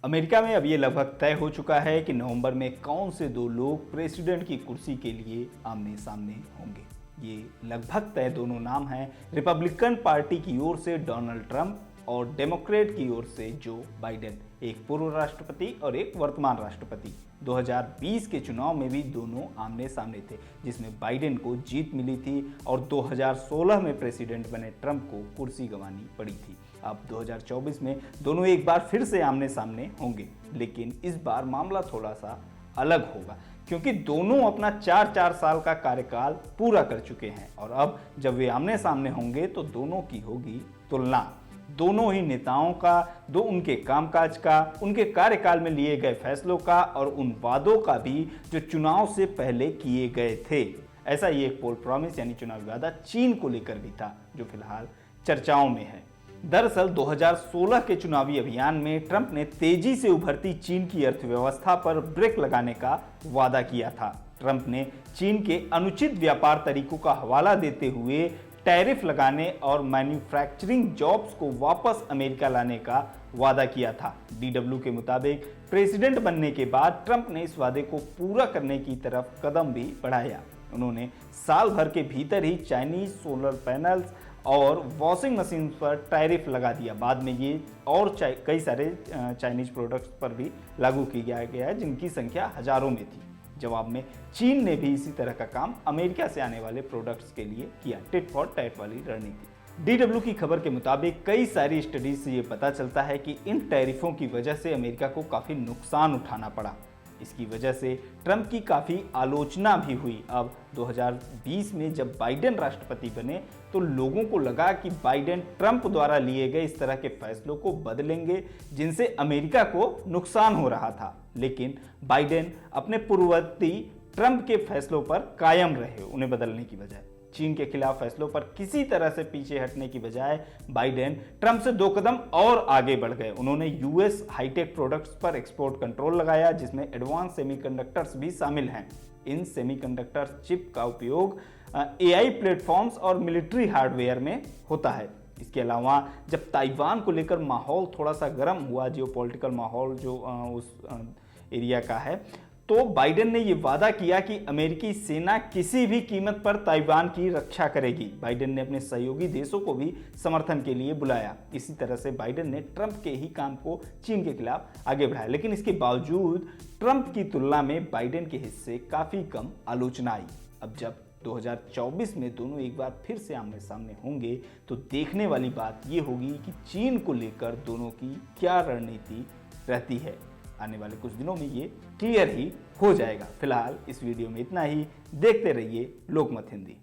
America में अब ये लगभग तय हो चुका है कि नवंबर में कौन से दो लोग प्रेसिडेंट की कुर्सी के लिए आमने सामने होंगे। ये लगभग तय दोनों नाम हैं रिपब्लिकन पार्टी की ओर से डोनाल्ड ट्रंप और डेमोक्रेट की ओर से जो बाइडेन, एक पूर्व राष्ट्रपति और एक वर्तमान राष्ट्रपति। 2020 के चुनाव में भी दोनों आमने सामने थे, जिसमें बाइडेन को जीत मिली थी और 2016 में प्रेसिडेंट बने ट्रंप को कुर्सी गंवानी पड़ी थी। अब 2024 में दोनों एक बार फिर से आमने सामने होंगे, लेकिन इस बार मामला थोड़ा सा अलग होगा क्योंकि दोनों अपना 4-4 साल का कार्यकाल पूरा कर चुके हैं और अब जब वे आमने सामने होंगे तो दोनों की होगी तुलना। दोनों ही नेताओं का, उनके कामकाज का, उनके कार्यकाल में लिए गए फैसलों का और उन वादों का भी जो चुनाव से पहले किए गए थे। ऐसा ही एक पोल प्रॉमिस यानी चुनावी वादा चीन को लेकर भी था, जो फिलहाल चर्चाओं में है। दरअसल 2016 के चुनावी अभियान में ट्रंप ने तेजी से उभरती चीन की अर्थव्यवस्था पर ब्रेक लगाने का वादा किया था। ट्रंप ने चीन के अनुचित व्यापार तरीकों का हवाला देते हुए टैरिफ लगाने और मैन्युफैक्चरिंग जॉब्स को वापस अमेरिका लाने का वादा किया था। DW के मुताबिक प्रेसिडेंट बनने के बाद ट्रंप ने इस वादे को पूरा करने की तरफ कदम भी बढ़ाया। उन्होंने साल भर के भीतर ही चाइनीज सोलर पैनल्स और वॉशिंग मशीन पर टैरिफ लगा दिया। बाद में ये और कई सारे चाइनीज प्रोडक्ट्स पर भी लागू किया गया है, जिनकी संख्या हजारों में थी। जवाब में चीन ने भी इसी तरह का काम अमेरिका से आने वाले प्रोडक्ट्स के लिए किया, टिट फॉर टैट वाली रणनीति। DW की खबर के मुताबिक कई सारी स्टडीज से ये पता चलता है कि इन टैरिफों की वजह से अमेरिका को काफ़ी नुकसान उठाना पड़ा। इसकी वजह से ट्रंप की काफ़ी आलोचना भी हुई। अब 2020 में जब बाइडेन राष्ट्रपति बने तो लोगों को लगा कि बाइडेन ट्रंप द्वारा लिए गए इस तरह के फैसलों को बदलेंगे जिनसे अमेरिका को नुकसान हो रहा था, लेकिन बाइडेन अपने पूर्ववर्ती ट्रंप के फैसलों पर कायम रहे। उन्हें बदलने की बजाय चीन के खिलाफ फैसलों पर किसी तरह से पीछे हटने की बजाय बाइडेन ट्रंप से 2 कदम और आगे बढ़ गए। उन्होंने यूएस हाईटेक प्रोडक्ट्स पर एक्सपोर्ट कंट्रोल लगाया, जिसमें एडवांस सेमीकंडक्टर्स भी शामिल हैं। इन सेमीकंडक्टर चिप का उपयोग AI प्लेटफॉर्म्स और मिलिट्री हार्डवेयर में होता है। इसके अलावा जब ताइवान को लेकर माहौल थोड़ा सा गर्म हुआ, जियोपॉलिटिकल माहौल जो उस एरिया का है, तो बाइडेन ने यह वादा किया कि अमेरिकी सेना किसी भी कीमत पर ताइवान की रक्षा करेगी। बाइडेन ने अपने सहयोगी देशों को भी समर्थन के लिए बुलाया। इसी तरह से बाइडेन ने ट्रंप के ही काम को चीन के खिलाफ आगे बढ़ाया, लेकिन इसके बावजूद ट्रंप की तुलना में बाइडेन के हिस्से काफी कम आलोचना आई। अब जब 2024 में दोनों एक बार फिर से आमने सामने होंगे तो देखने वाली बात यह होगी कि चीन को लेकर दोनों की क्या रणनीति रहती है। आने वाले कुछ दिनों में ये क्लियर ही हो जाएगा। फिलहाल इस वीडियो में इतना ही। देखते रहिए लोकमत हिंदी।